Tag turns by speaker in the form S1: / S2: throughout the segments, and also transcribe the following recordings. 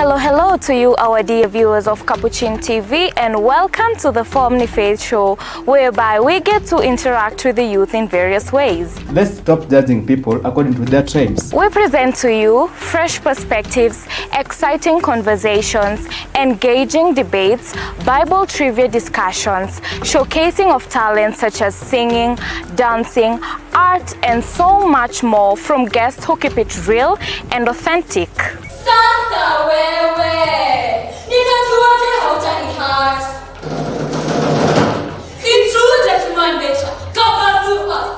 S1: Hello to you, our dear viewers of Capuchin TV, and welcome to the Family Faith Show, whereby we get to interact with the youth in various ways.
S2: Let's stop judging people according to their tribes.
S1: We present to you fresh perspectives, exciting conversations, engaging debates, Bible trivia discussions, showcasing of talents such as singing, dancing, art, and so much more from guests who keep it real and authentic.
S3: Sasa wewe, nitajuaje hautanihat? It's true that human nature covers us,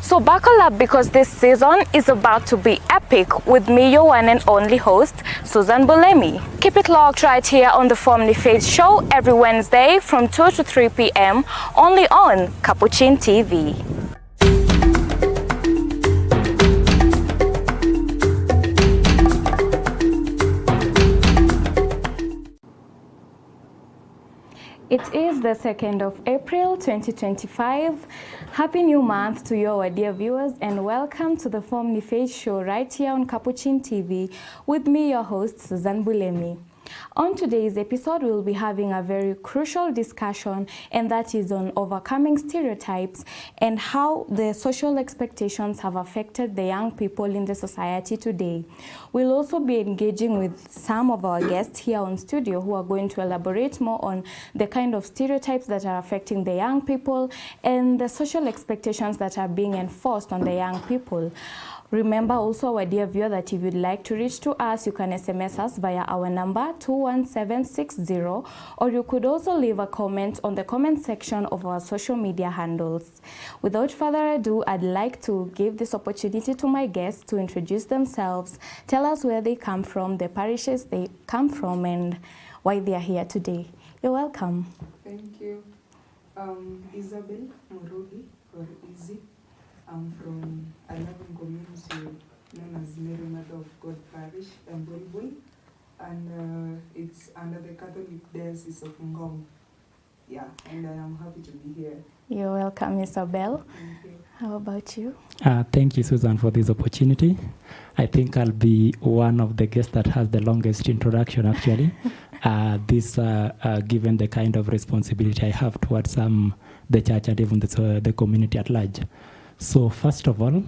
S1: So buckle up because this season is about to be epic with me, your one and only host, Susan Bulemi. Keep it locked right here on the Family Faith Show every Wednesday from 2 to 3 p.m. only on Capuchin TV. It is the 2nd of April 2025. Happy new month to you, our dear viewers, and welcome to the Family Faith Show right here on Capuchin TV with me, your host, Susan Bulemi. On today's episode, we'll be having a very crucial discussion, and that is on overcoming stereotypes and how the social expectations have affected the young people in the society today. We'll also be engaging with some of our guests here on studio who are going to elaborate more on the kind of stereotypes that are affecting the young people and the social expectations that are being enforced on the young people. Remember also, our dear viewer, that if you'd like to reach to us, you can SMS us via our number 21760, or you could also leave a comment on the comment section of our social media handles. Without further ado, I'd like to give this opportunity to my guests to introduce themselves, tell us where they come from, the parishes they come from, and why they are here today. You're welcome.
S4: Thank you. Isabel Murugi, or Izzy. I'm from a loving community known as Mary Mother of God Parish, Mbulbul, and it's under the Catholic Diocese of Ngong. Yeah, and I am happy to be here.
S1: You're welcome, Isabel.
S4: Thank you.
S1: How about you?
S5: Thank you, Susan, for this opportunity. I think I'll be one of the guests that has the longest introduction, actually. Given the kind of responsibility I have towards the church and even the community at large. So first of all,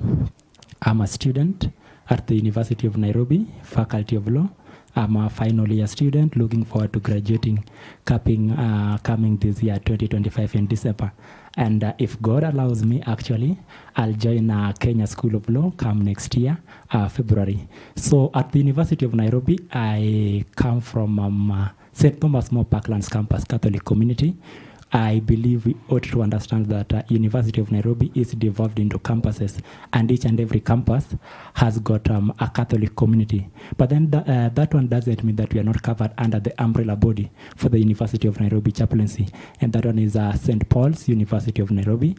S5: I'm a student at the University of Nairobi, Faculty of Law. I'm a final year student looking forward to graduating, coming this year, 2025 in December. And if God allows me, actually, I'll join Kenya School of Law come next year, February. So at the University of Nairobi, I come from St. Thomas More Parklands Campus Catholic Community. I believe we ought to understand that University of Nairobi is divided into campuses, and each and every campus has got a Catholic community. But then that one doesn't mean that we are not covered under the umbrella body for the University of Nairobi chaplaincy, and that one is St. Paul's University of Nairobi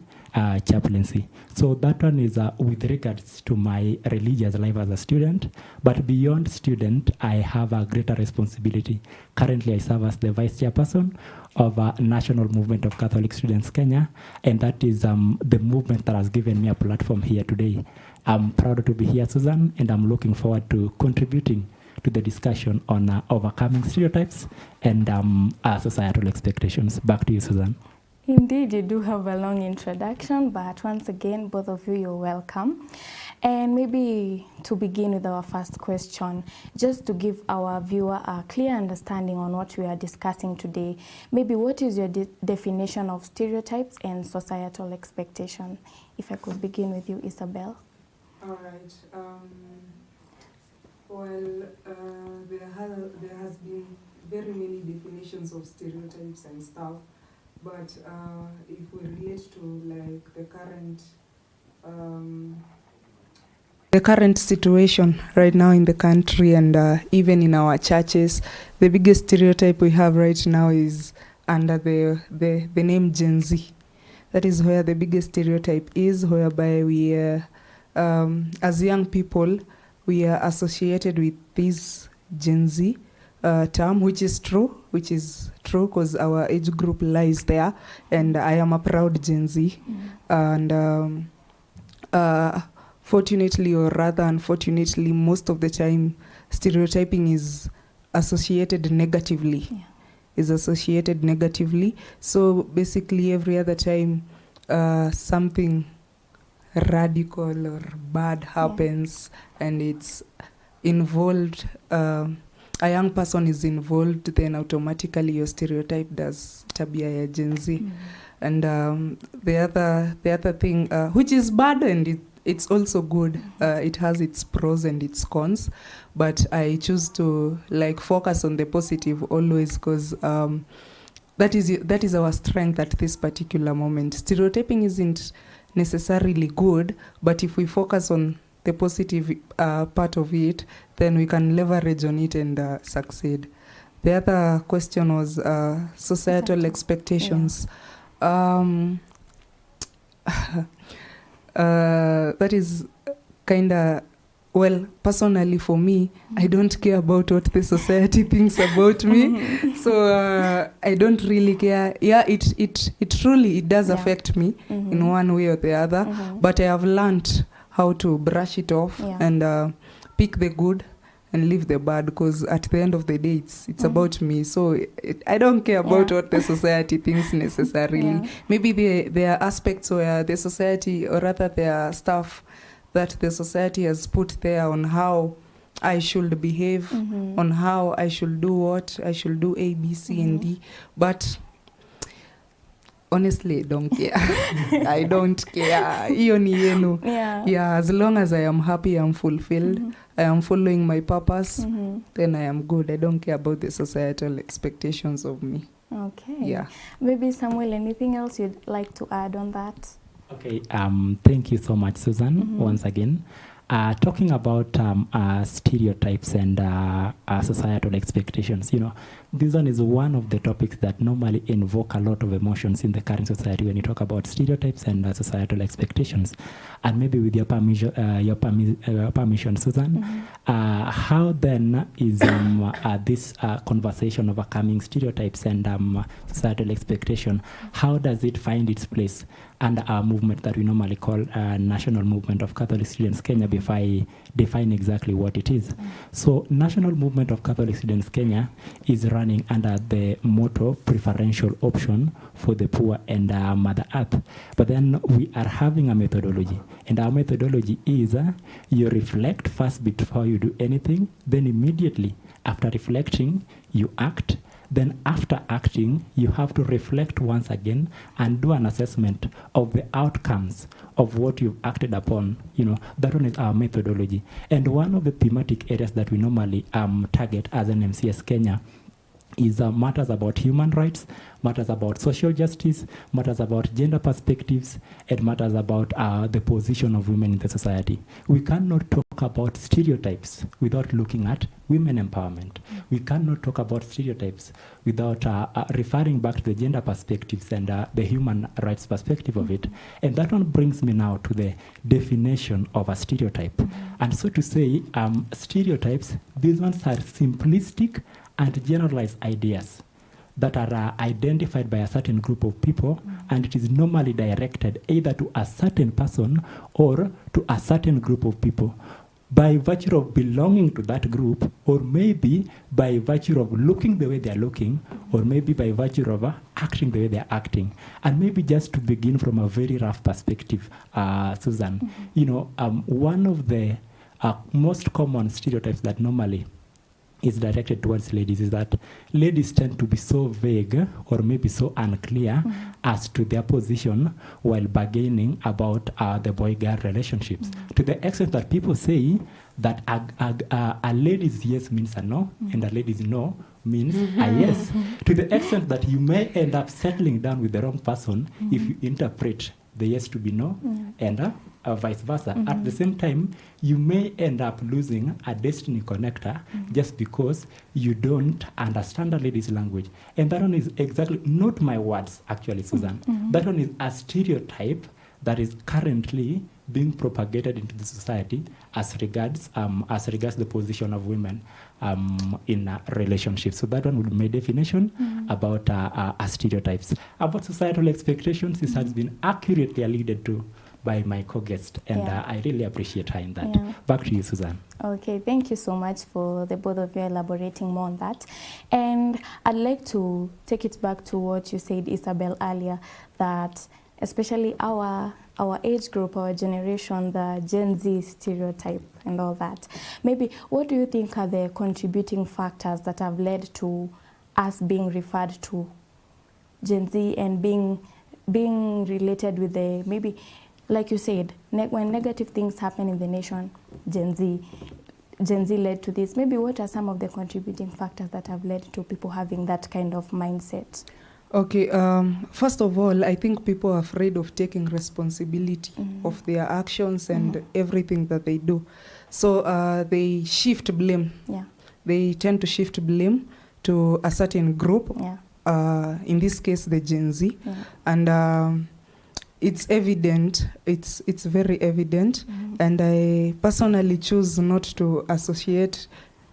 S5: chaplaincy. So that one is with regards to my religious life as a student, but beyond student, I have a greater responsibility. Currently, I serve as the vice chairperson of a national movement of Catholic students Kenya, and that is the movement that has given me a platform here today. I'm proud to be here, Susan, and I'm looking forward to contributing to the discussion on overcoming stereotypes and societal expectations. Back to you, Susan.
S1: Indeed, you do have a long introduction, but once again, both of you, you're welcome. And maybe to begin with our first question, just to give our viewer a clear understanding on what we are discussing today, maybe what is your definition of stereotypes and societal expectation? If I could begin with you, Isabel.
S4: All right. There has been very many definitions of stereotypes and stuff, but if we relate to like the current situation right now in the country and even in our churches, the biggest stereotype we have right now is under the name Gen Z. That is where the biggest stereotype is, whereby we, as young people, we are associated with this Gen Z term, which is true because our age group lies there, and I am a proud Gen Z. And fortunately, or rather unfortunately, most of the time, stereotyping is associated negatively.
S1: Yeah.
S4: Is associated negatively. So basically, every other time something radical or bad happens, and it's involved, a young person is involved, then automatically you're stereotyped as tabia ya Gen Z. And the other thing, which is bad, and it's also good. It has its pros and its cons, but I choose to like focus on the positive always, because that is our strength at this particular moment. Stereotyping isn't necessarily good, but if we focus on the positive part of it, then we can leverage on it and succeed. The other question was societal expectations. That is kind of, well, personally for me, I don't care about what the society thinks about me. So I don't really care. Yeah, it truly does affect me in one way or the other. But I have learned how to brush it off and pick the good and leave the bad, because at the end of the day, it's about me. So I don't care about what the society thinks necessarily. Maybe there are aspects where the society, or rather there are stuff that the society has put there on how I should behave, on how I should do what, I should do A, B, C, and D. But honestly, I don't care. I don't care. Iyo ni yenu. Yeah, as long as I am happy, I'm fulfilled, I am following my purpose, then I am good. I don't care about the societal expectations of me.
S1: Okay.
S4: Yeah.
S1: Maybe Samuel, anything else you'd like to add on that?
S5: Okay, thank you so much, Susan, once again. Talking about stereotypes and societal expectations, this one is one of the topics that normally invoke a lot of emotions in the current society when you talk about stereotypes and societal expectations. And maybe with your permission, Susan, how then is this conversation overcoming stereotypes and societal expectation, how does it find its place under our movement that we normally call National Movement of Catholic Students Kenya, before I define exactly what it is? So National Movement of Catholic Students Kenya is running under the motto preferential option for the poor and Mother Earth. But then we are having a methodology, and our methodology is you reflect first before you do anything, then immediately after reflecting you act. Then after acting, you have to reflect once again and do an assessment of the outcomes of what you've acted upon. That one is our methodology. And one of the thematic areas that we normally target as an MCS Kenya is matters about human rights, matters about social justice, matters about gender perspectives, and matters about the position of women in the society. We cannot talk about stereotypes without looking at women empowerment. We cannot talk about stereotypes without referring back to the gender perspectives and the human rights perspective of it. And that one brings me now to the definition of a stereotype. And so to say, stereotypes, these ones are simplistic and generalized ideas that are identified by a certain group of people, and it is normally directed either to a certain person or to a certain group of people by virtue of belonging to that group, or maybe by virtue of looking the way they are looking, or maybe by virtue of acting the way they are acting. And maybe just to begin from a very rough perspective, Susan, one of the most common stereotypes that normally is directed towards ladies is that ladies tend to be so vague or maybe so unclear as to their position while bargaining about the boy-girl relationships. To the extent that people say that a lady's yes means a no, and a lady's no means a yes. To the extent that you may end up settling down with the wrong person if you interpret the yes to be no, and vice versa. At the same time, you may end up losing a destiny connector just because you don't understand a lady's language. And that one is exactly not my words, actually, Susan. That one is a stereotype that is currently being propagated into the society as regards the position of women in relationships. So that one would be my definition about stereotypes. About societal expectations, this has been accurately alluded to by my co-guest, and
S1: Yeah.
S5: I really appreciate her in that.
S1: Yeah.
S5: Back to you, Suzanne.
S1: Okay, thank you so much for the both of you elaborating more on that. And I'd like to take it back to what you said, Isabel, earlier, that especially our age group, our generation, the Gen Z stereotype and all that. Maybe what do you think are the contributing factors that have led to us being referred to Gen Z and being related with the, maybe, like you said, when negative things happen in the nation, Gen Z led to this. Maybe what are some of the contributing factors that have led to people having that kind of mindset?
S4: Okay, first of all, I think people are afraid of taking responsibility of their actions and everything that they do. So they shift blame.
S1: Yeah.
S4: They tend to shift blame to a certain group,
S1: Yeah.
S4: in this case, the Gen Z.
S1: Yeah.
S4: And it's evident, it's very evident, and I personally choose not to associate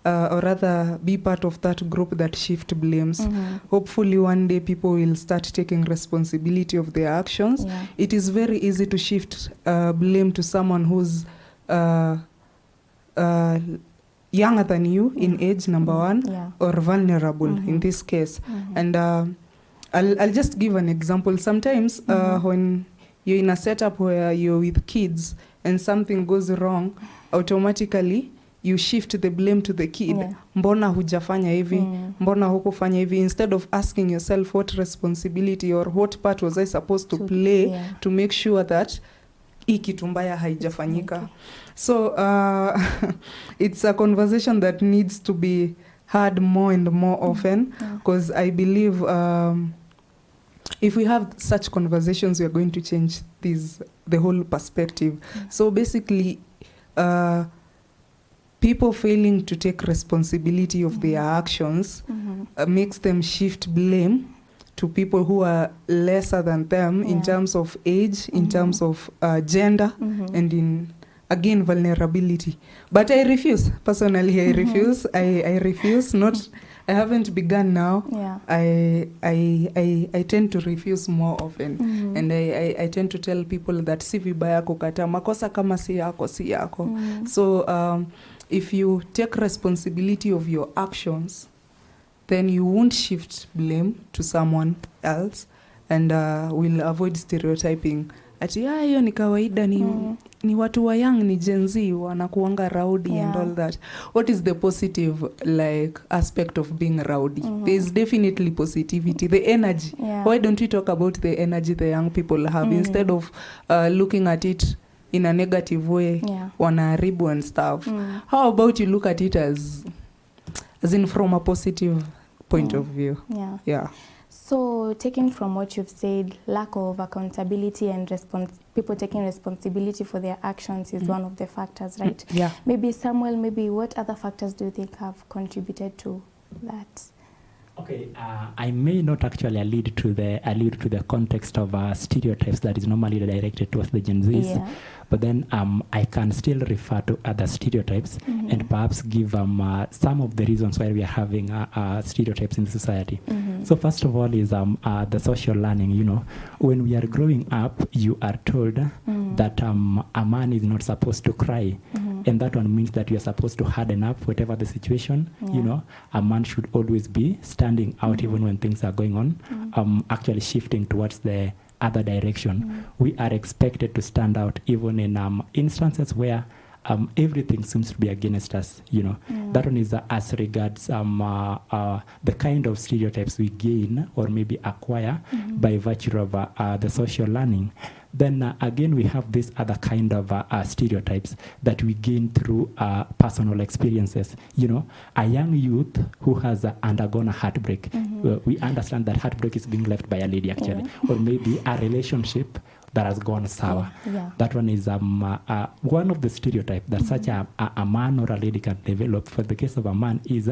S4: or rather be part of that group that shift blames. Hopefully one day people will start taking responsibility of their actions.
S1: Yeah.
S4: It is very easy to shift blame to someone who's younger than you in age, number one,
S1: Yeah.
S4: or vulnerable in this case. And I'll just give an example. Sometimes when you're in a setup where you're with kids and something goes wrong, automatically you shift the blame to the kid.
S1: Yeah.
S4: Mbona hujafanya hivi? Mbona hukufanya hivi? Instead of asking yourself what responsibility or what part was I supposed to play to make sure that hii kitu mbaya haijafanyika. So it's a conversation that needs to be had more and more often, because I believe if we have such conversations, we are going to change the whole perspective. So basically, people failing to take responsibility of their actions makes them shift blame to people who are lesser than them in terms of age, in terms of gender, and in, again, vulnerability. But I refuse. Personally, I refuse. I refuse. Not. I haven't begun now.
S1: Yeah.
S4: I tend to refuse more often, and I tend to tell people that si vibaya kukata makosa kama si yako. So if you take responsibility of your actions, then you won't shift blame to someone else, and will avoid stereotyping. Ati hiyo ni kawaida, ni watu wa young, ni Gen Z wanakuanga rowdy and all that. What is the positive aspect of being rowdy? There is definitely positivity, the energy. Why don't we talk about the energy the young people have instead of looking at it in a negative way, wanaharibu and stuff. How about you look at it as in from a positive point of view? Yeah.
S1: So taking from what you've said, lack of accountability and people taking responsibility for their actions is one of the factors, right?
S4: Yeah.
S1: Maybe Samuel, what other factors do you think have contributed to that?
S5: Okay, I may not actually allude to the context of stereotypes that is normally directed towards the Gen Zs, but then I can still refer to other stereotypes and perhaps give some of the reasons why we are having stereotypes in society. So first of all is the social learning. You know, when we are growing up, you are told that a man is not supposed to cry, and that one means that you are supposed to harden up whatever the situation. You know, a man should always be standing out even when things are going on, actually shifting towards the other direction. We are expected to stand out even in instances where everything seems to be against us, you know. That one is as regards the kind of stereotypes we gain or maybe acquire by virtue of the social learning. Then again, we have this other kind of stereotypes that we gain through personal experiences. You know, a young youth who has undergone a heartbreak, we understand that heartbreak is being left by a lady actually, or maybe a relationship that has gone sour. That one is one of the stereotypes that such a man or a lady can develop. For the case of a man is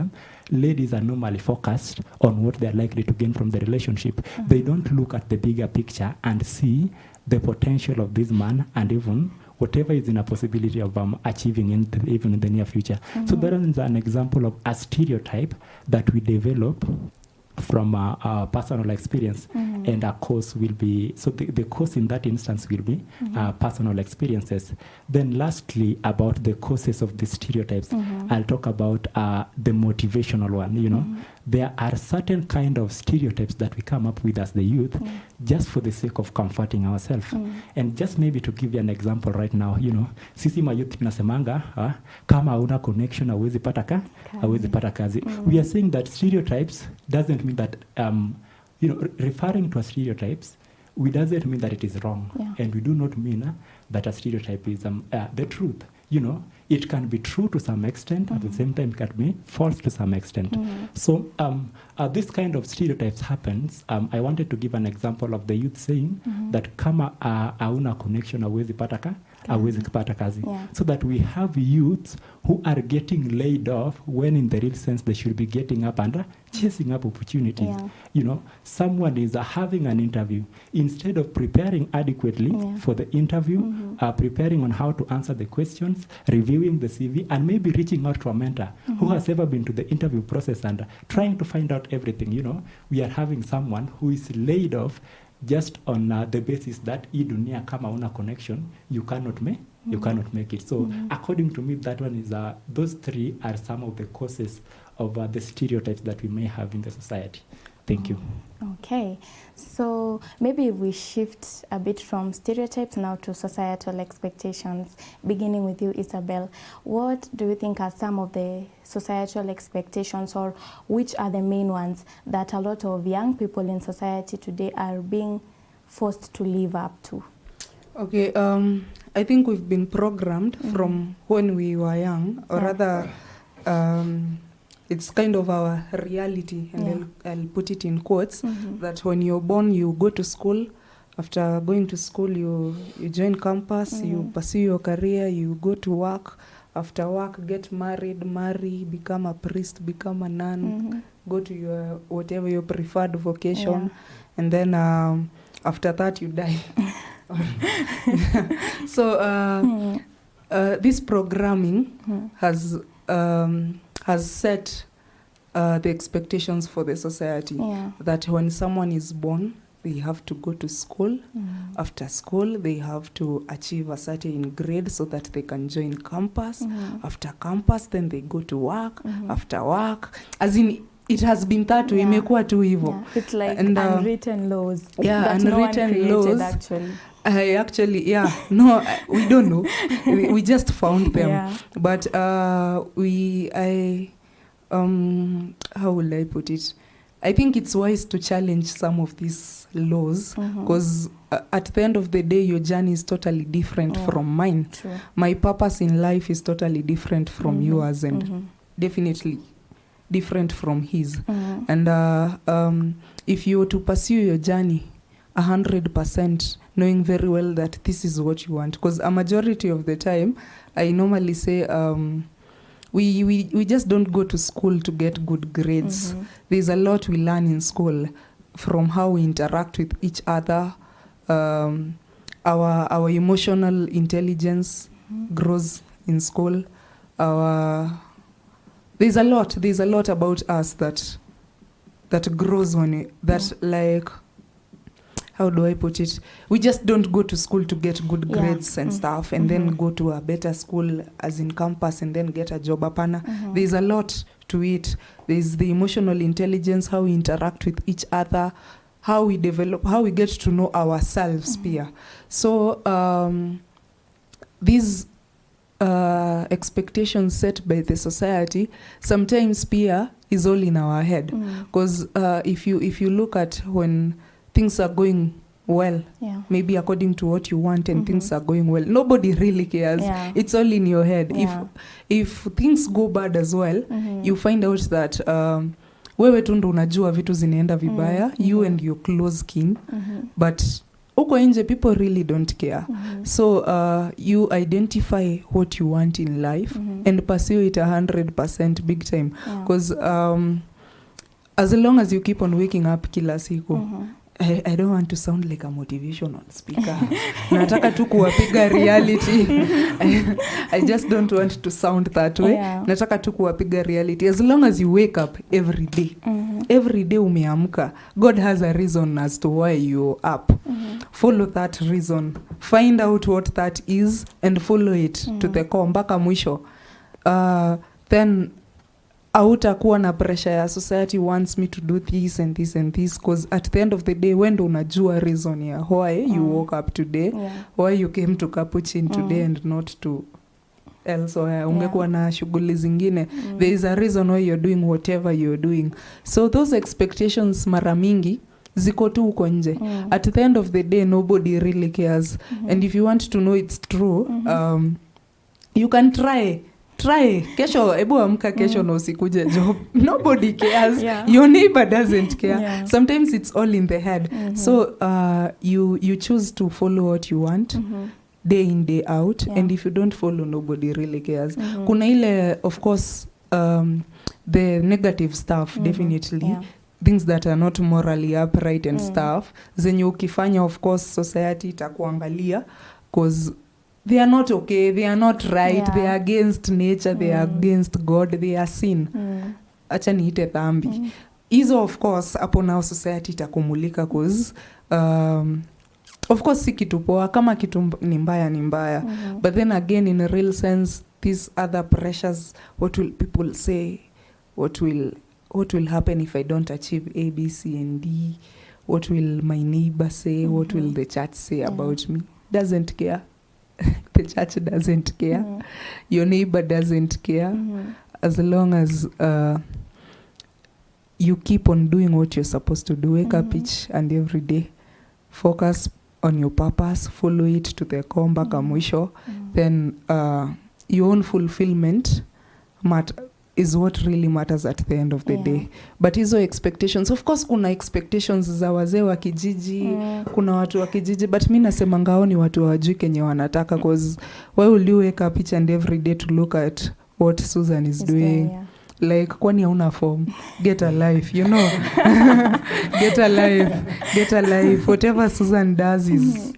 S5: ladies are normally focused on what they're likely to gain from the relationship. They don't look at the bigger picture and see the potential of this man and even whatever is in a possibility of achieving even in the near future. So that is an example of a stereotype that we develop from our personal experience, and our course will be, so the course in that instance will be personal experiences. Then lastly, about the causes of the stereotypes, I'll talk about the motivational one. You know, there are certain kind of stereotypes that we come up with as the youth just for the sake of comforting ourselves. And just maybe to give you an example right now, you know, sisi mayouth tunasemanga kama hauna connection hauwezi pata kazi. We are saying that stereotypes doesn't mean that you know, referring to a stereotypes, we doesn't mean that it is wrong, and we do not mean that a stereotype is the truth. You know, it can be true to some extent, at the same time it can be false to some extent. So this kind of stereotypes happens. I wanted to give an example of the youth saying that kama hauna connection hauwezi pata kazi. So that we have youths who are getting laid off when in the real sense they should be getting up and chasing up opportunities. You know, someone is having an interview. Instead of preparing adequately for the interview, preparing on how to answer the questions, reviewing the CV, and maybe reaching out to a mentor who has ever been to the interview process and trying to find out everything. You know, we are having someone who is laid off just on the basis that idunia kama una connection, you cannot make it. So according to me, that one is those three are some of the causes of the stereotypes that we may have in the society. Thank you.
S1: Okay, so maybe we shift a bit from stereotypes now to societal expectations, beginning with you, Isabel. What do you think are some of the societal expectations, or which are the main ones that a lot of young people in society today are being forced to live up to?
S4: Okay, I think we've been programmed from when we were young, or rather it's kind of our reality, and I'll put it in quotes, that when you're born, you go to school. After going to school, you join campus, you pursue your career, you go to work. After work, get married, marry, become a priest, become a nun, go to your whatever your preferred vocation, and then after that, you die. So this programming has set the expectations for the society, that when someone is born, they have to go to school. After school, they have to achieve a certain grade so that they can join campus. After campus, then they go to work. After work, as in, it has been that way, imekuwa tu hivyo.
S1: It's like
S4: and,
S1: unwritten laws.
S4: Yeah,
S1: that
S4: unwritten
S1: no one
S4: laws.
S1: Actually.
S4: No, we don't know. we just found them. But how will I put it? I think it's wise to challenge some of these laws, because at the end of the day, your journey is totally different from mine.
S1: True.
S4: My purpose in life is totally different from yours, and definitely different from his. And if you were to pursue your journey 100%, knowing very well that this is what you want, because a majority of the time, I normally say, we just don't go to school to get good grades. There's a lot we learn in school, from how we interact with each other. Our emotional intelligence grows in school. There's a lot about us that grows when like, how do I put it? We just don't go to school to get good grades and stuff, and then go to a better school, as in campus, and then get a job. Apana. There's a lot to it. There's the emotional intelligence, how we interact with each other, how we develop, how we get to know ourselves, Pia. So these expectations set by the society, sometimes, Pia, is all in our head. Because if you look at when things are going well, maybe according to what you want, and things are going well, nobody really cares. It's all in your head. If things go bad as well, you find out that wewe tu ndo unajua vitu zinaenda vibaya, you and your close kin, but uko nje, people really don't care. So you identify what you want in life and pursue it 100% big time, because as long as you keep on waking up kila siku, I don't want to sound like a motivational speaker. Nataka tu kuwapiga reality. I just don't want to sound that way.
S1: Yeah.
S4: Nataka tu kuwapiga reality. As long as you wake up every day, every day umeamka, God has a reason as to why you're up. Follow that reason. Find out what that is and follow it to the core mpaka mwisho. Then hautakuwa na pressure ya society wants me to do this and this and this, because at the end of the day when unajua reason ya why you woke up today, why you came to Capuchin today and not to elsewhere, ungekuwa na shughuli zingine, there is a reason why you're doing whatever you're doing. So those expectations mara mingi ziko tu uko nje. At the end of the day nobody really cares. And if you want to know it's true, you can try kesho, ebu amka kesho na usikuje job. Nobody cares. Your neighbor doesn't care. Sometimes it's all in the head. So you choose to follow what you want day in day out, and if you don't follow, nobody really cares. Kuna ile, of course, the negative stuff, definitely things that are not morally upright and stuff zenye ukifanya, of course society itakuangalia because they are not okay, they are not right, they are against nature, they are against God, they are sin. Acha niite dhambi. Hizo of course hapo nao society itakumulika cause of course si kitu poa, kama kitu ni mbaya ni mbaya. But then again, in a real sense, these other pressures, what will people say, what will happen if I don't achieve A, B, C and D, what will my neighbor say, what will the church say about me, doesn't care. The church doesn't care. Your neighbor doesn't care. As long as you keep on doing what you're supposed to do, wake up each and every day, focus on your purpose, follow it to the core mpaka mwisho, then your own fulfillment is what really matters at the end of the day. But hizo expectations, of course kuna expectations za wazee wa kijiji, kuna watu wa kijiji, but mi nasema ngao ni watu hawajui kenye wanataka, cause why will you wake up each and every day to look at what Susan is doing? Like, kwani hauna form? Get a life, you know. Get a life. Whatever Susan does is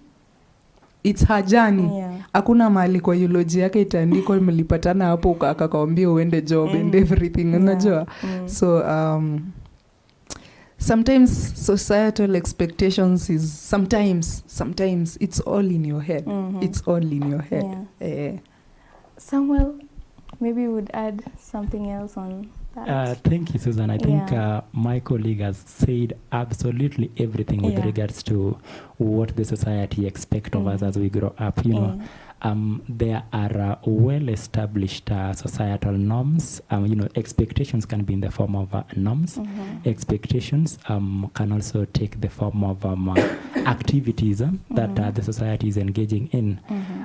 S4: it's her journey. Hakuna mahali kwa eulogy yake itaandikwa mlipatana hapo akakwambia uende job and everything, unajua. So sometimes societal expectations is sometimes it's all in your head. It's all in your head.
S1: Samuel, maybe you would add something else on that.
S5: Thank you, Susan. I think my colleague has said absolutely everything with regards to what the society expects of us as we grow up. You know, there are well-established societal norms. You know, expectations can be in the form of norms. Expectations can also take the form of activities that the society is engaging in.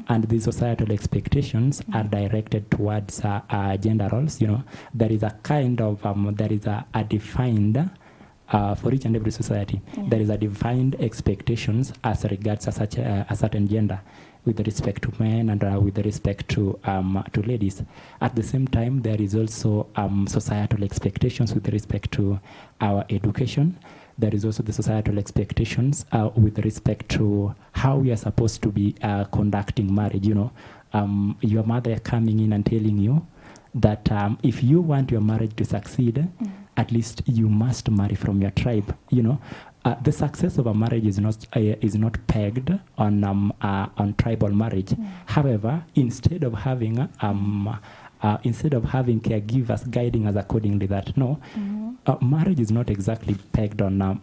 S5: And these societal expectations are directed towards gender roles. You know, there is a kind of, there is a defined, for each and every society, there is a defined expectations as regards a certain gender, with respect to men and with respect to ladies. At the same time, there is also societal expectations with respect to our education. There is also the societal expectations with respect to how we are supposed to be conducting marriage. You know, your mother coming in and telling you that if you want your marriage to succeed, at least you must marry from your tribe. You know, the success of a marriage is not pegged on tribal marriage. However, instead of having caregivers guiding us accordingly, that marriage is not exactly pegged on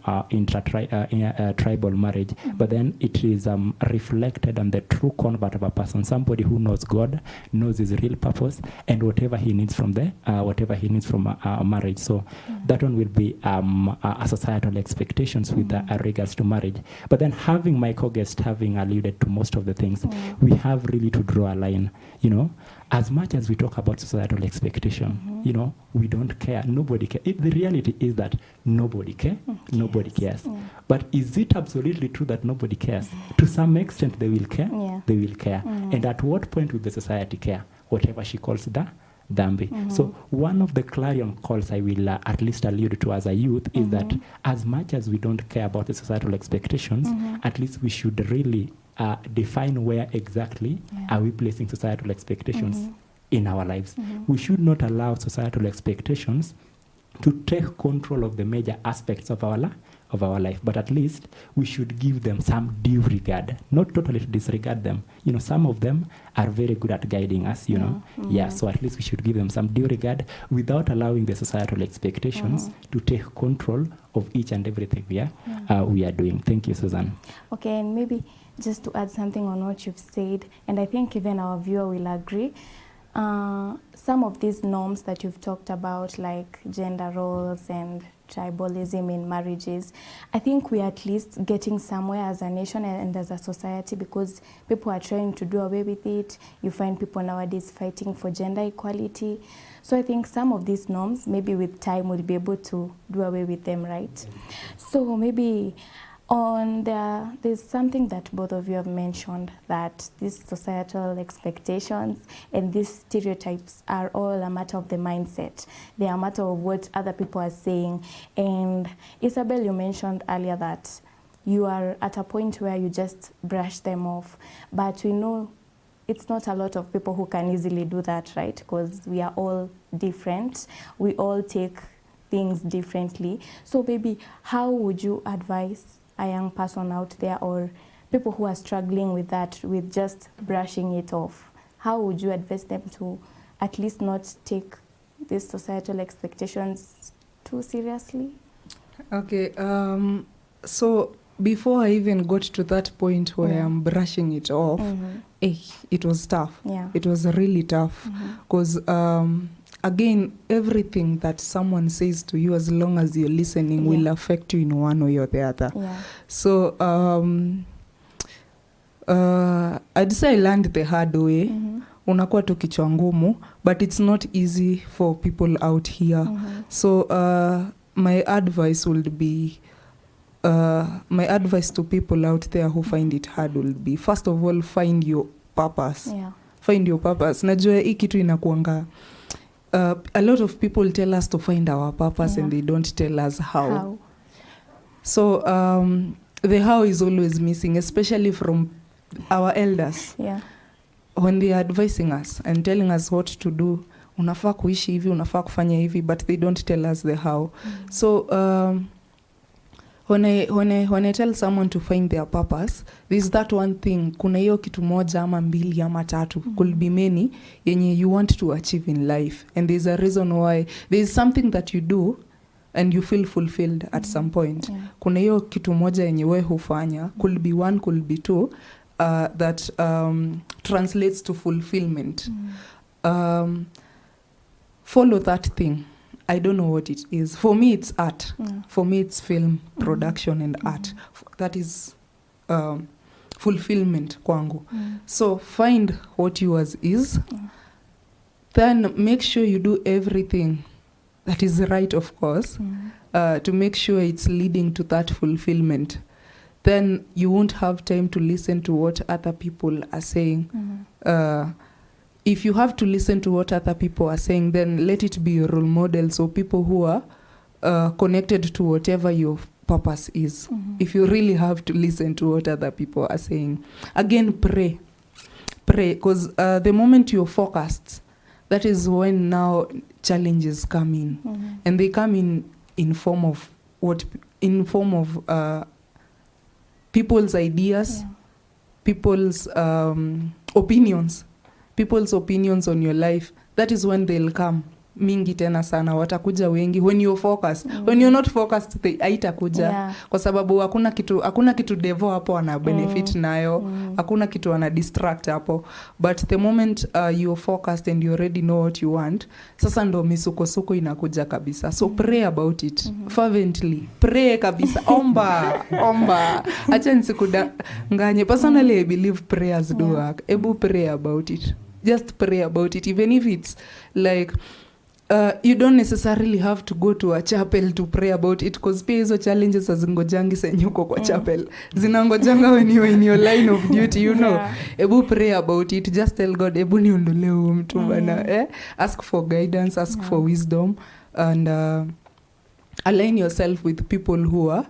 S5: tribal marriage, but then it is reflected on the true convert of a person, somebody who knows God, knows his real purpose, and whatever he needs from a marriage. So that one will be a societal expectations with regards to marriage. But then having my co-guest having alluded to most of the things, we have really to draw a line. You know, as much as we talk about societal expectation, you know, we don't care. Nobody cares. The reality is that nobody cares. Nobody cares. But is it absolutely true that nobody cares? To some extent, they will care. They will care. And at what point will the society care? Whatever she calls the dhambi. So one of the clarion calls I will at least allude to as a youth is that as much as we don't care about the societal expectations, at least we should really define where exactly are we placing societal expectations in our lives. We should not allow societal expectations to take control of the major aspects of our life, but at least we should give them some due regard, not totally to disregard them. You know, some of them are very good at guiding us, you know. Yeah, so at least we should give them some due regard without allowing the societal expectations to take control of each and everything we are doing. Thank you, Susan.
S1: Okay, and maybe just to add something on what you've said, and I think even our viewer will agree, some of these norms that you've talked about, like gender roles and tribalism in marriages, I think we're at least getting somewhere as a nation and as a society, because people are trying to do away with it. You find people nowadays fighting for gender equality. So I think some of these norms, maybe with time, we'll be able to do away with them, right? So maybe there's something that both of you have mentioned, that these societal expectations and these stereotypes are all a matter of the mindset. They are a matter of what other people are saying. And Isabel, you mentioned earlier that you are at a point where you just brush them off. But we know it's not a lot of people who can easily do that, right? Because we are all different. We all take things differently. So maybe how would you advise a young person out there, or people who are struggling with that, with just brushing it off? How would you advise them to at least not take these societal expectations too seriously?
S4: Okay, so before I even got to that point where I'm brushing it off, it was tough.
S1: Yeah.
S4: It was really tough, because again, everything that someone says to you, as long as you're listening, will affect you in one way or the other.
S1: Yeah.
S4: So I'd say I learned the hard way. Unakuwa tu kichwa ngumu, but it's not easy for people out here. So my advice would be, my advice to people out there who find it hard will be, first of all, find your purpose.
S1: Yeah.
S4: Find your purpose. Najua hii kitu inakuanga, a lot of people tell us to find our purpose and they don't tell us how. So the how is always missing, especially from our elders.
S1: Yeah.
S4: When they are advising us and telling us what to do, unafaa kuishi hivi, unafaa kufanya hivi, but they don't tell us the how. So when I tell someone to find their purpose, there's that one thing, kuna hiyo kitu moja ama mbili ama tatu, could be many, yenye you want to achieve in life. And there's a reason why. There's something that you do and you feel fulfilled at some point. Yeah. Kuna hiyo kitu moja yenye we hufanya, could be one, could be two, that translates to fulfillment. Follow that thing. I don't know what it is. For me, it's art. For me, it's film production and art. That is fulfillment kwangu. So find what yours is. Then make sure you do everything that is right, of course, to make sure it's leading to that fulfillment. Then you won't have time to listen to what other people are saying. If you have to listen to what other people are saying, then let it be your role models or people who are connected to whatever your purpose is. If you really have to listen to what other people are saying, again, pray, because the moment you're focused, that is when now challenges come in, and they come in form of people's ideas, people's opinions. People's opinions on your life. That is when they'll come. Mingi tena sana, watakuja wengi. When you're focused. When you're not focused, haitakuja. Kwa sababu hakuna kitu devo hapo ana benefit nayo. Hakuna kitu ana distract hapo. But the moment you're focused and you already know what you want, sasa ndo misukosuko inakuja kabisa. So pray about it. Fervently. Pray kabisa. Omba. Acha nisikudanganye. Personally, I believe prayers do work. Ebu pray about it. Just pray about it. Even if it's like, you don't necessarily have to go to a chapel to pray about it, because pia hizo challenges hazingojangi senye uko kwa chapel, zinangojanga when you're in your line of duty, you know. Ebu pray about it, just tell God, ebu niondole huyu mtu bana, ask for guidance, ask for wisdom, and align yourself with people who are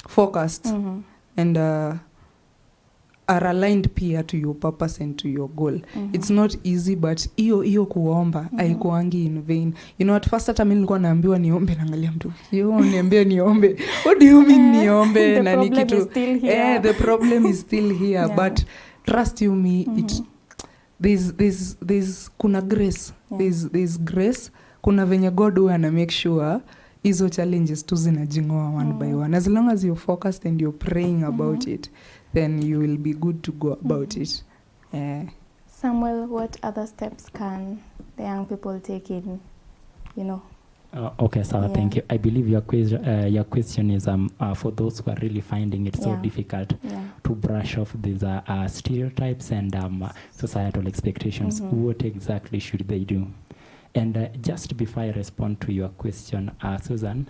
S4: focused and are aligned pia to your purpose and to your goal. It's not easy, but iyo kuomba haikuangi in vain. You know, at first hata mimi nilikuwa naambiwa niombe, naangalia mtu niambie niombe, what do you mean niombe? Na ni kitu the problem is still here, but trust you me, there's kuna grace, there's grace, kuna venye God huwa ana make sure hizo challenges tu zinajingoa one by one. As long as you're focused and you're praying about it, then you will be good to go about it.
S1: Samuel, what other steps can the young people take in, you know?
S5: Okay, Sarah, thank you. I believe your question is for those who are really finding it so difficult to brush off these stereotypes and societal expectations. What exactly should they do? And just before I respond to your question, Susan,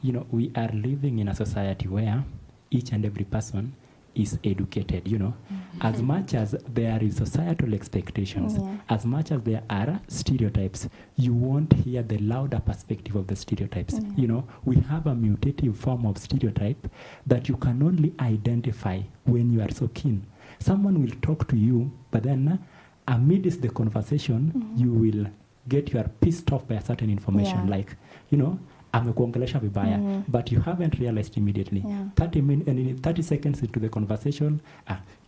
S5: you know, we are living in a society where each and every person is educated, you know. As much as there is societal expectations, as much as there are stereotypes, you won't hear the louder perspective of the stereotypes. You know, we have a mutative form of stereotype that you can only identify when you are so keen. Someone will talk to you, but then amidst the conversation, you will get you are pissed off by a certain information, like, you know, amekuongelesha vibaya, but you haven't realized immediately. 30 seconds into the conversation,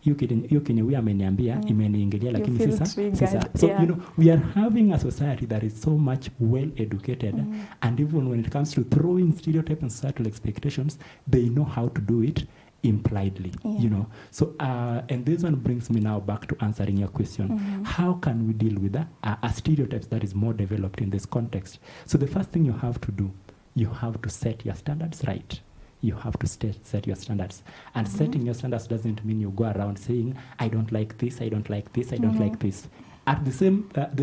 S5: hiyo kenye huyu ameniambia imeniingilia, lakini sasa. So, you know, we are having a society that is so much well educated, and even when it comes to throwing stereotypes and societal expectations, they know how to do it impliedly, you know. So and this one brings me now back to answering your question. How can we deal with a stereotypes that is more developed in this context? So the first thing you have to do, you have to set your standards right. You have to set your standards. And setting your standards doesn't mean you go around saying, I don't like this, I don't like this, I don't like this. At the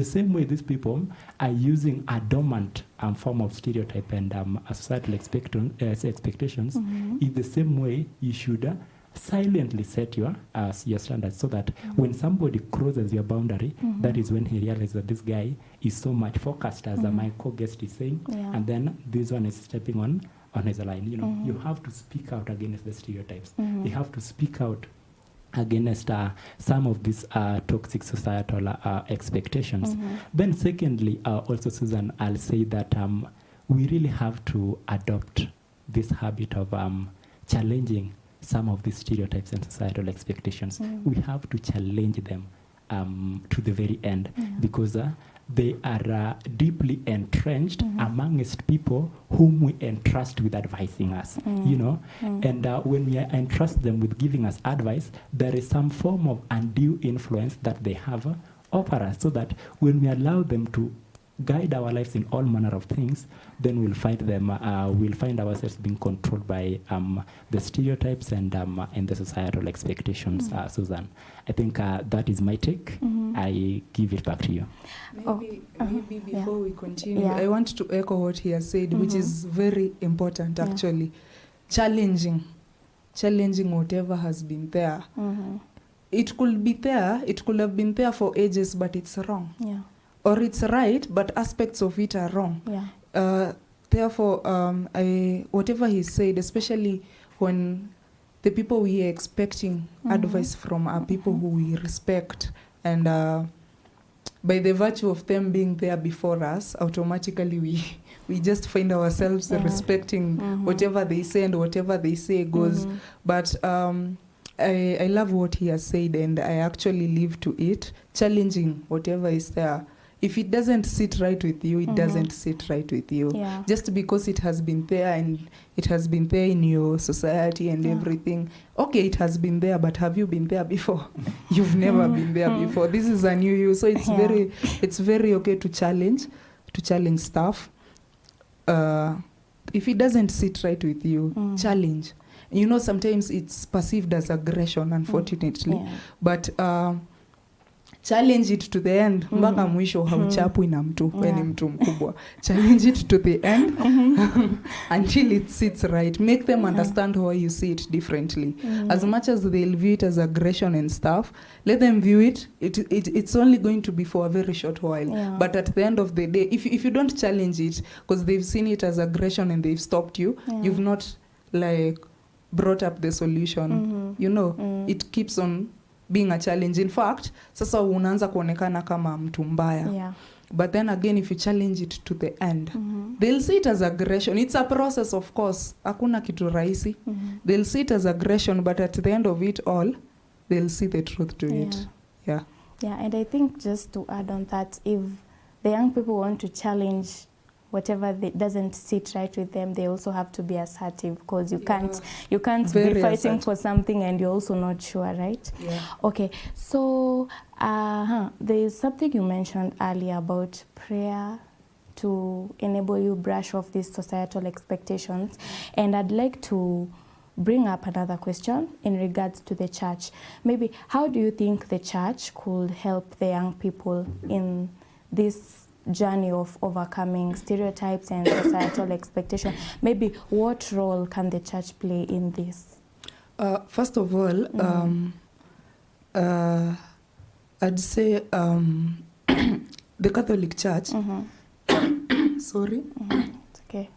S5: same way, these people are using a dormant form of stereotype and societal expectations. In the same way, you should silently set your standards, so that when somebody crosses your boundary, that is when he realizes that this guy is so much focused, as my co-guest is saying, and then this one is stepping on his line. You know, you have to speak out against the stereotypes. You have to speak out against some of these toxic societal expectations. Then secondly, also, Susan, I'll say that we really have to adopt this habit of challenging some of these stereotypes and societal expectations. We have to challenge them to the very end, because they are deeply entrenched amongst people whom we entrust with advising us, you know. And when we entrust them with giving us advice, there is some form of undue influence that they have over us, so that when we allow them to guide our lives in all manner of things, then we'll find ourselves being controlled by the stereotypes and the societal expectations. Susan, I think that is my take. I give it back to you.
S4: Maybe before we continue, I want to echo what he has said, which is very important actually. Challenging whatever has been there. It could be there, it could have been there for ages, but it's wrong. Or it's right, but aspects of it are wrong. Therefore, whatever he said, especially when the people we are expecting advice from are people who we respect, and by the virtue of them being there before us, automatically we just find ourselves respecting whatever they say, and whatever they say goes. But I love what he has said, and I actually live to it, challenging whatever is there. If it doesn't sit right with you, it doesn't sit right with you. Just because it has been there, and it has been there in your society and everything. Okay, it has been there, but have you been there before? You've never been there before. This is a new you. So it's very okay to challenge stuff. If it doesn't sit right with you, challenge. You know, sometimes it's perceived as aggression, unfortunately. But challenge it to the end mpaka mwisho hauchapwi na mtu ni mtu mkubwa. Challenge it to the end until it sits right. Make them understand how you see it differently. As much as they'll view it as aggression and stuff, let them view it. It's only going to be for a very short while. But at the end of the day, if you don't challenge it because they've seen it as aggression and they've stopped you, you've not like brought up the solution. You know, it keeps on being a challenge. In fact, sasa unaanza kuonekana kama mtu mbaya. But then again, if you challenge it to the end, they'll see it as aggression. It's a process, of course. Hakuna kitu rahisi. They'll see it as aggression, but at the end of it all, they'll see the truth to it. Yeah,
S1: and I think just to add on that, if the young people want to challenge whatever doesn't sit right with them, they also have to be assertive, because you can't
S4: Very
S1: be fighting
S4: assertive
S1: for something and you're also not sure, right? Okay, so there's something you mentioned earlier about prayer to enable you brush off these societal expectations, and I'd like to bring up another question in regards to the church. Maybe how do you think the church could help the young people in this journey of overcoming stereotypes and societal expectation? Maybe what role can the church play in this?
S4: First of all, I'd say the Catholic Church. Sorry.
S1: It's okay.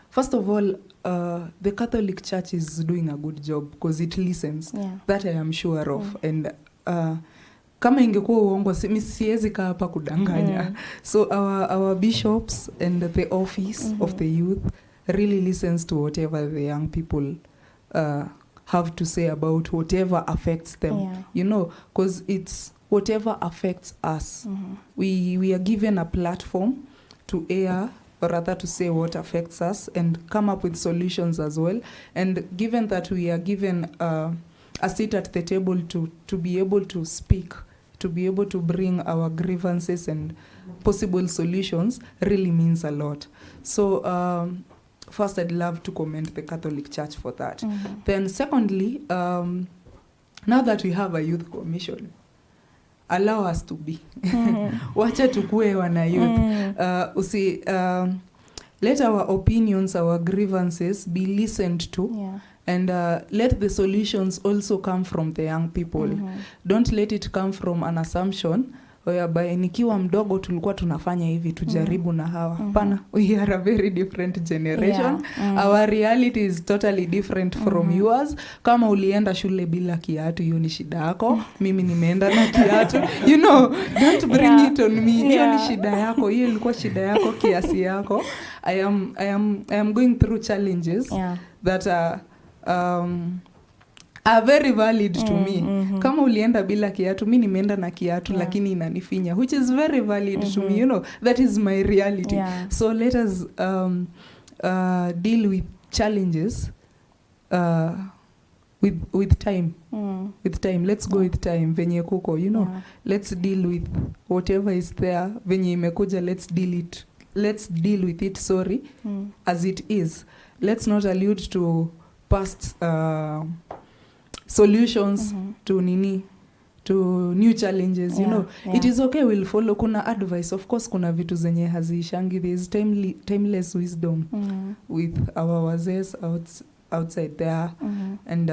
S4: First of all, the Catholic Church is doing a good job because it listens. That I am sure of. And kama ingekuwa uongo siwezi kaa hapa kudanganya. So our bishops and the office of the youth really listens to whatever the young people have to say about whatever affects them. You know, because it's whatever affects us. We are given a platform to air, or rather to say what affects us and come up with solutions as well. And given that we are given a seat at the table to be able to speak, to be able to bring our grievances and possible solutions, really means a lot. So first, I'd love to commend the Catholic Church for that. Then secondly, now that we have a youth commission, allow us to be. Wacha tukue wana youth. Let our opinions, our grievances be listened to. And let the solutions also come from the young people. Don't let it come from an assumption whereby nikiwa mdogo tulikuwa tunafanya hivi tujaribu na hawa. Pana, we are a very different generation. Our reality is totally different from yours. Kama ulienda shule bila kiatu, hiyo ni shida yako. Mimi nimeenda na kiatu. You know, don't bring it on me. Hiyo ni shida yako. Hiyo ilikuwa shida yako, kiasi yako. I am going through challenges that are very valid to me. Kama ulienda bila kiatu, mimi nimeenda na kiatu lakini inanifinya, which is very valid to me. You know, that is my reality. So let us deal with challenges with time. With time, let's go with time. Venye kuko, you know, let's deal with whatever is there. Venye imekuja, let's deal with it, as it is. Let's not allude to past solutions to new challenges. You know, it is okay, we'll follow. Kuna advice, of course, kuna vitu zenye hazishangi. There is timeless wisdom with our wazes outside there, and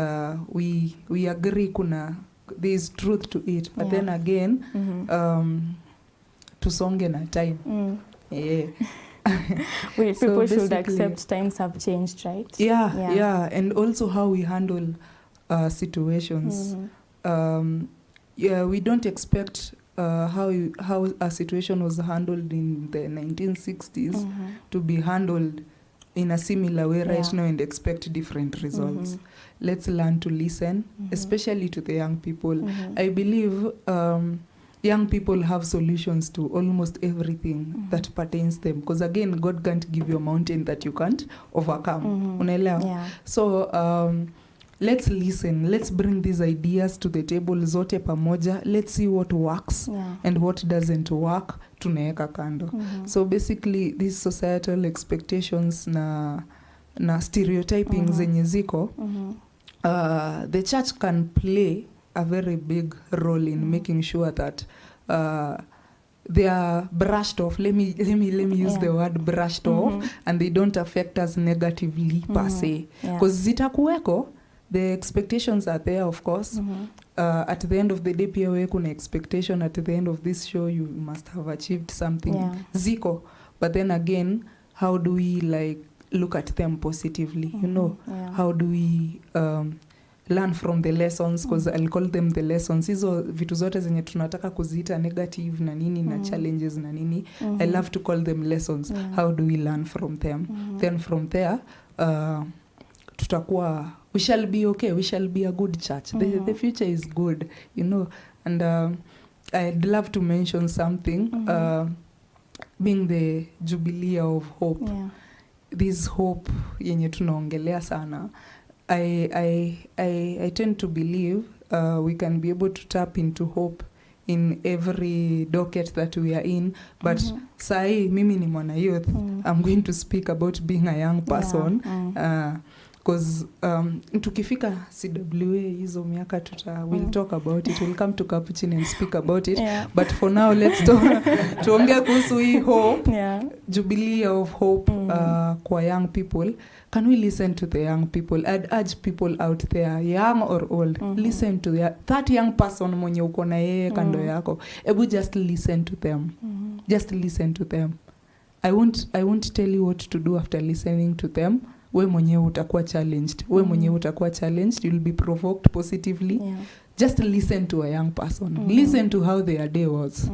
S4: we agree there is truth to it, but then again tusonge na time.
S1: People should accept times have changed, right?
S4: Yeah, and also how we handle situations. We don't expect how a situation was handled in the 1960s to be handled in a similar way right now and expect different results. Let's learn to listen, especially to the young people. I believe young people have solutions to almost everything that pertains them, because again, God can't give you a mountain that you can't overcome. Unaelewa? So let's listen, let's bring these ideas to the table zote pamoja. Let's see what works and what doesn't work, tunaeka kando. So basically these societal expectations na stereotyping zenye ziko, the church can play a very big role in making sure that they are brushed off. Let me use the word brushed off, and they don't affect us negatively per se. Because zitakuweko, the expectations are there, of course. At the end of the day, pia wewe kuna expectation at the end of this show you must have achieved something. Ziko. But then again, how do we like look at them positively? You know, how do we learn from the lessons? Because I'll call them the lessons. Hizo vitu zote zenye tunataka kuziita negative na nini na challenges na nini, I love to call them lessons. How do we learn from them? Then from there, tutakuwa, we shall be okay. We shall be a good church. The future is good, you know. And I'd love to mention something, being the Jubilee of Hope. This hope yenye tunaongelea sana. I tend to believe we can be able to tap into hope in every docket that we are in. But sai mimi ni mwana youth. I'm going to speak about being a young person. Because tukifika CWA hizo miaka we'll talk about it. We'll come to Capuchin and speak about it. But for now, let's talk. Tuongea kuhusu hii hope. Jubilee of hope kwa young people. Can we listen to the young people? I'd urge people out there, young or old, listen to that young person mwenye uko na yeye kando yako. Ebu just listen to them. Just listen to them. I won't tell you what to do after listening to them. We mwenyewe utakuwa challenged. We mwenyewe utakuwa challenged. You'll be provoked positively. Just listen to a young person. Listen to how their day was.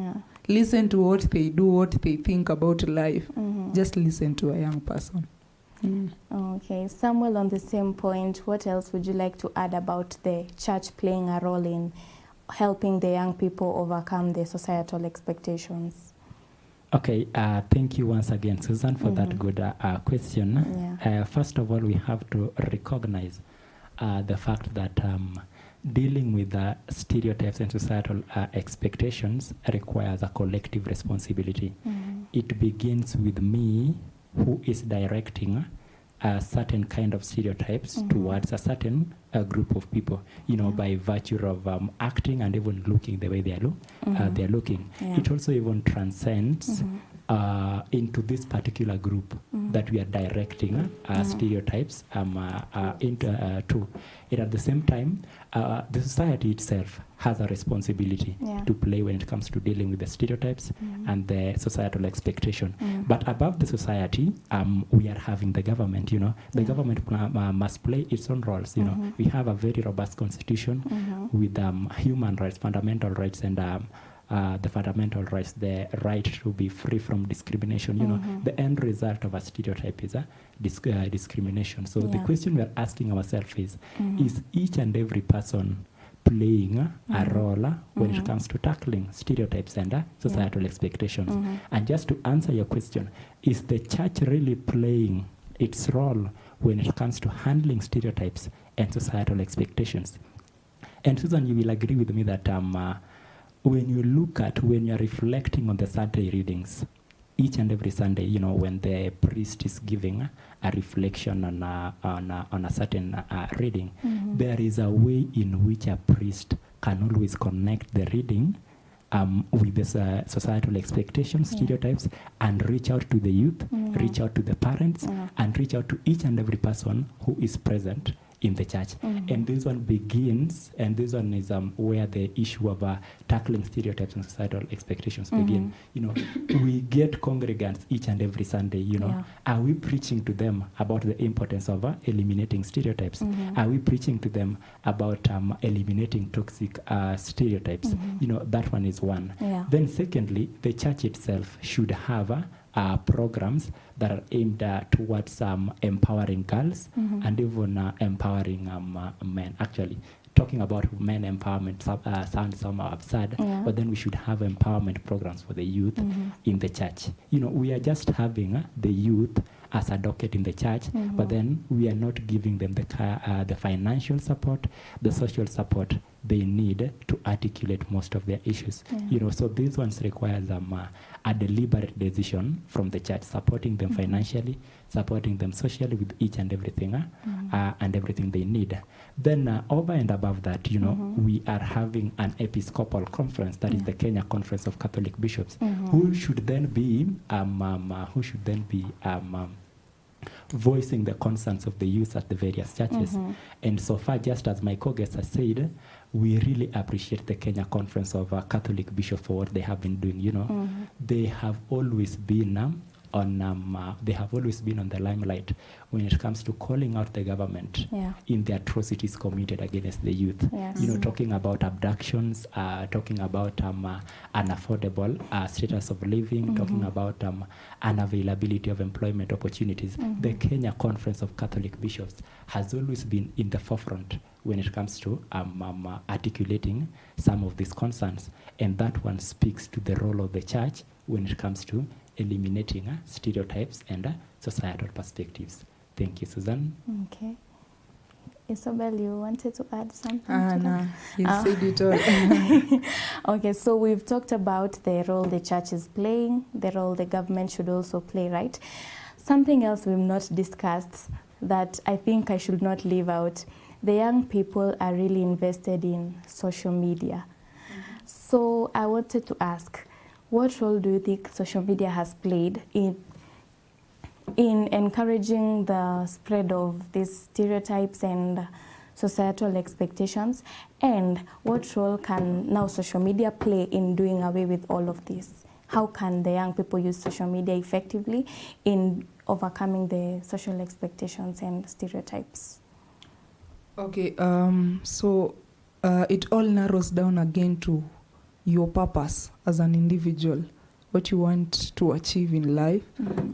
S4: Listen to what they do, what they think about life. Just listen to a young person.
S1: Okay, Samuel, on the same point, what else would you like to add about the church playing a role in helping the young people overcome the societal expectations?
S5: Okay, thank you once again, Susan, for that good question. First of all, we have to recognize the fact that dealing with stereotypes and societal expectations requires a collective responsibility. It begins with me, who is directing a certain kind of stereotypes towards a certain group of people, you know, by virtue of acting and even looking the way they are looking. It also even transcends into this particular group that we are directing stereotypes into to. And at the same time, the society itself has a responsibility to play when it comes to dealing with the stereotypes and the societal expectation. But above the society, we are having the government, you know. The government must play its own roles, you know. We have a very robust constitution with human rights, fundamental rights, and the fundamental rights, the right to be free from discrimination. You know, the end result of a stereotype is discrimination. So the question we are asking ourselves is each and every person playing a role when it comes to tackling stereotypes and societal expectations? And just to answer your question, is the church really playing its role when it comes to handling stereotypes and societal expectations? And Susan, you will agree with me that when you're reflecting on the Sunday readings, each and every Sunday, you know, when the priest is giving a reflection on a certain reading, there is a way in which a priest can always connect the reading with the societal expectations, stereotypes, and reach out to the youth, reach out to the parents, and reach out to each and every person who is present in the church. And this one begins, and this one is where the issue of tackling stereotypes and societal expectations begin. You know, we get congregants each and every Sunday, you know. Are we preaching to them about the importance of eliminating stereotypes? Are we preaching to them about eliminating toxic stereotypes? You know, that one is one. Then secondly, the church itself should have programs that are aimed towards empowering girls and even empowering men. Actually, talking about men empowerment sounds somehow absurd, but then we should have empowerment programs for the youth in the church. You know, we are just having the youth as a docket in the church, but then we are not giving them the financial support, the social support they need to articulate most of their issues. You know, so these ones requires a deliberate decision from the church, supporting them financially, supporting them socially with each and everything, and everything they need. Then over and above that, you know, we are having an Episcopal Conference, that is the Kenya Conference of Catholic Bishops, who should then be voicing the concerns of the youth at the various churches. And so far, just as my co-guest has said, we really appreciate the Kenya Conference of Catholic Bishops for what they have been doing. You know, they have always been on the limelight when it comes to calling out the government in the atrocities committed against the youth. You know, talking about abductions, talking about unaffordable status of living, talking about unavailability of employment opportunities. The Kenya Conference of Catholic Bishops has always been in the forefront when it comes to articulating some of these concerns, and that one speaks to the role of the church when it comes to eliminating stereotypes and societal perspectives. Thank you, Susan.
S1: Okay. Isabel, you wanted to add something to
S4: No,
S1: that?
S4: you said it all.
S1: Okay, so we've talked about the role the church is playing, the role the government should also play, right? Something else we've not discussed that I think I should not leave out. The young people are really invested in social media. So I wanted to ask, what role do you think social media has played in encouraging the spread of these stereotypes and societal expectations? And what role can now social media play in doing away with all of this? How can the young people use social media effectively in overcoming the social expectations and stereotypes?
S4: Okay, so it all narrows down again to your purpose as an individual, what you want to achieve in life,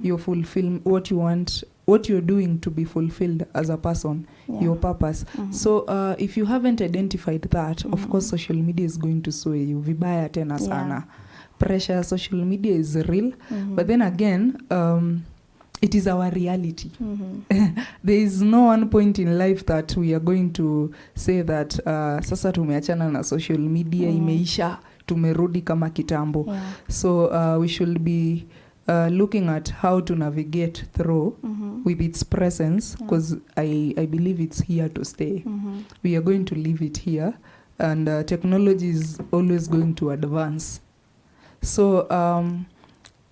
S4: your what you want, what you're doing to be fulfilled as a person, your purpose. So if you haven't identified that, of course social media is going to sway you. Vibaya tena sana. Pressure, social media is real, but then again, it is our reality. There is no one point in life that we are going to say that sasa tumeachana na social media, imeisha, tumerudi kama kitambo. So we should be looking at how to navigate through with its presence, because I believe it's here to stay. We are going to leave it here, and technology is always going to advance. So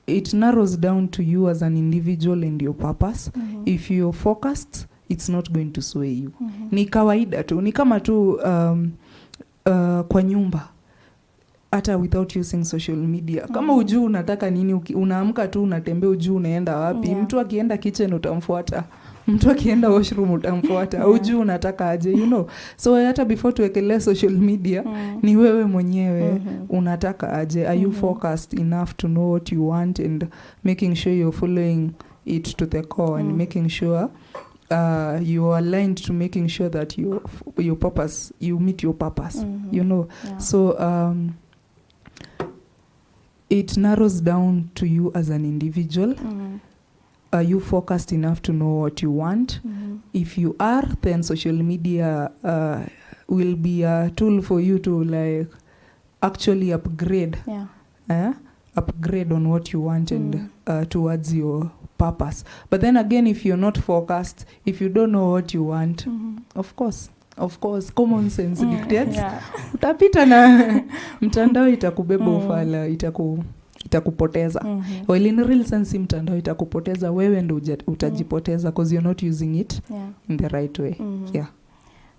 S4: it narrows down to you as an individual and your purpose. If you're focused, it's not going to sway you. Ni kawaida tu, ni kama tu kwa nyumba, hata without using social media. Kama ujuu unataka nini, unaamka tu unatembea ujuu unaenda wapi. Mtu akienda kitchen utamfuata. Mtu akienda washroom utamfuata. Ujuu unataka aje, you know. So hata before tuwekelee social media, ni wewe mwenyewe unataka aje. Are you focused enough to know what you want and making sure you're following it to the core and making sure you are aligned to making sure that your purpose, you meet your purpose, you know. So it narrows down to you as an individual. Are you focused enough to know what you want? If you are, then social media will be a tool for you to like actually upgrade. Upgrade on what you want and towards your purpose. But then again, if you're not focused, if you don't know what you want, of course, common sense dictates. Utapita na mtandao itakubeba ufala, itakupoteza. Well, in real sense, mtandao itakupoteza, wewe ndo utajipoteza because you're not using it in the right way.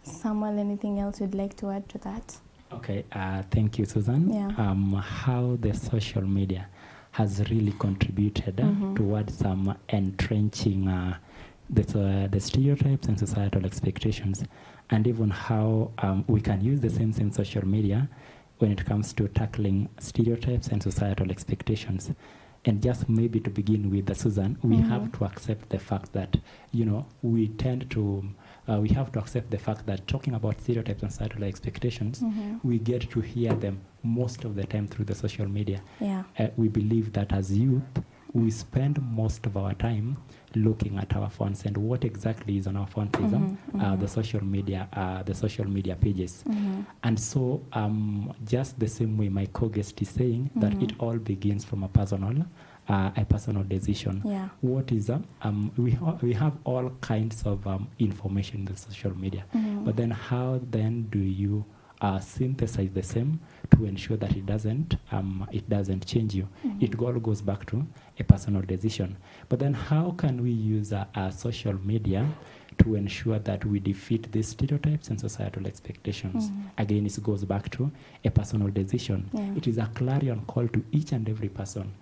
S1: Samuel, anything else you'd like to add to that?
S5: Okay, thank you, Susan. How the social media has really contributed towards entrenching the stereotypes and societal expectations, and even how we can use the same social media when it comes to tackling stereotypes and societal expectations. And just maybe to begin with, Susan, we have to accept the fact that, you know, we have to accept the fact that talking about stereotypes and societal expectations, we get to hear them most of the time through the social media. We believe that as youth, we spend most of our time looking at our phones, and what exactly is on our phones is the social media pages. And so just the same way my co-guest is saying that it all begins from a personal decision.
S1: Yeah.
S5: What is we have all kinds of information in the social media, but then how then do you synthesize the same to ensure that it doesn't change you? It all goes back to a personal decision. But then how can we use social media to ensure that we defeat these stereotypes and societal expectations? Again, it goes back to a personal decision.
S1: Yeah.
S5: It is a clarion call to each and every person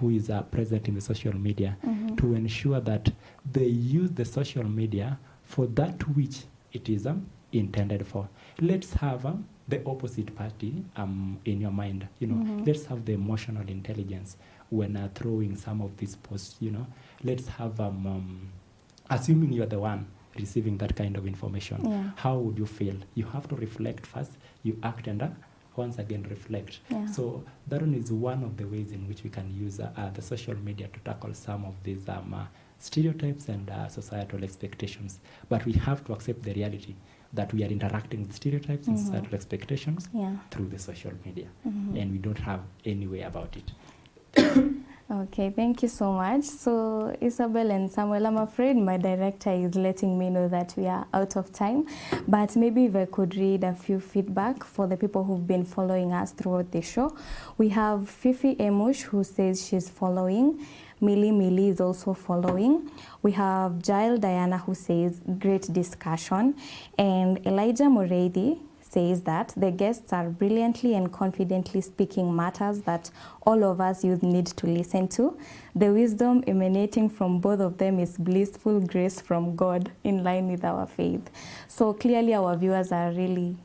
S5: who is present in the social media to ensure that they use the social media for that which it is intended for. Let's have the opposite party in your mind. Let's have the emotional intelligence when throwing some of these posts. Let's have assuming you are the one receiving that kind of information.
S1: Yeah.
S5: How would you feel? You have to reflect first. You act and once again reflect.
S1: Yeah.
S5: So that one is one of the ways in which we can use the social media to tackle some of these stereotypes and societal expectations. But we have to accept the reality that we are interacting with stereotypes and societal expectations through the social media, and we don't have any way about it.
S1: Okay, thank you so much. So Isabel and Samuel, I'm afraid my director is letting me know that we are out of time, but maybe if I could read a few feedback for the people who've been following us throughout the show. We have Fifi Emush, who says she's following. Millie is also following. We have Jael Diana, who says great discussion, and Elijah Moreidi says that the guests are brilliantly and confidently speaking matters that all of us youth need to listen to. The wisdom emanating from both of them is blissful grace from God, in line with our faith. So clearly our viewers are really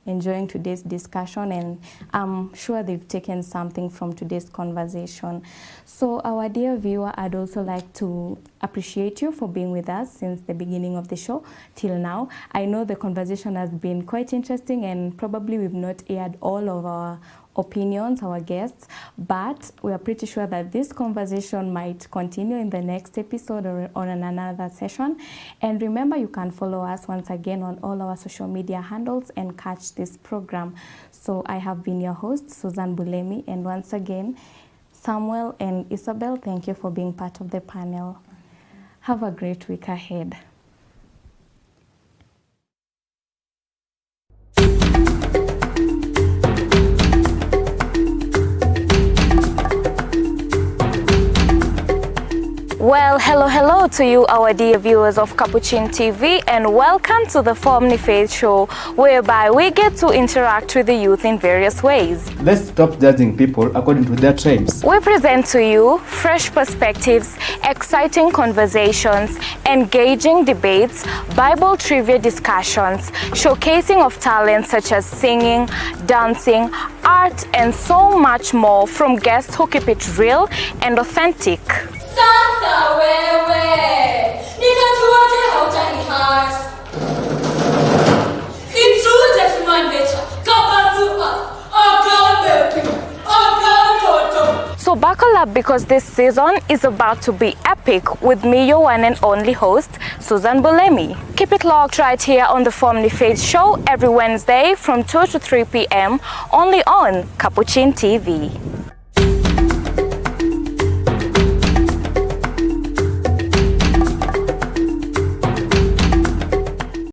S1: enjoying today's discussion, and I'm sure they've taken something from today's conversation. So our dear viewer, I'd also like to appreciate you for being with us since the beginning of the show till now. I know the conversation has been quite interesting, and probably we've not aired all of our opinions, our guests, but we are pretty sure that this conversation might continue in the next episode or on another session. And remember, you can follow us once again on all our social media handles and catch this program. So I have been your host, Susan Bulemi, and once again, Samuel and Isabel, thank you for being part of the panel. Have a great week ahead. Well, hello to you, our dear viewers of Capuchin TV, and welcome to the Formni Faith Show, whereby we get to interact with the youth in various ways.
S2: Let's stop judging people according to their tribes.
S1: We present to you fresh perspectives, exciting conversations, engaging debates, Bible trivia discussions, showcasing of talents such as singing, dancing, art, and so much more from guests who keep it real and authentic.
S3: Sasa wewe, nitajuaje hautanihat? In true gentleman nature, Capuchin,
S1: So buckle up, because this season is about to be epic with me, your one and only host, Susan Bulemi. Keep it locked right here on the Formni Faith Show every Wednesday from 2 to 3 p.m. only on Capuchin TV.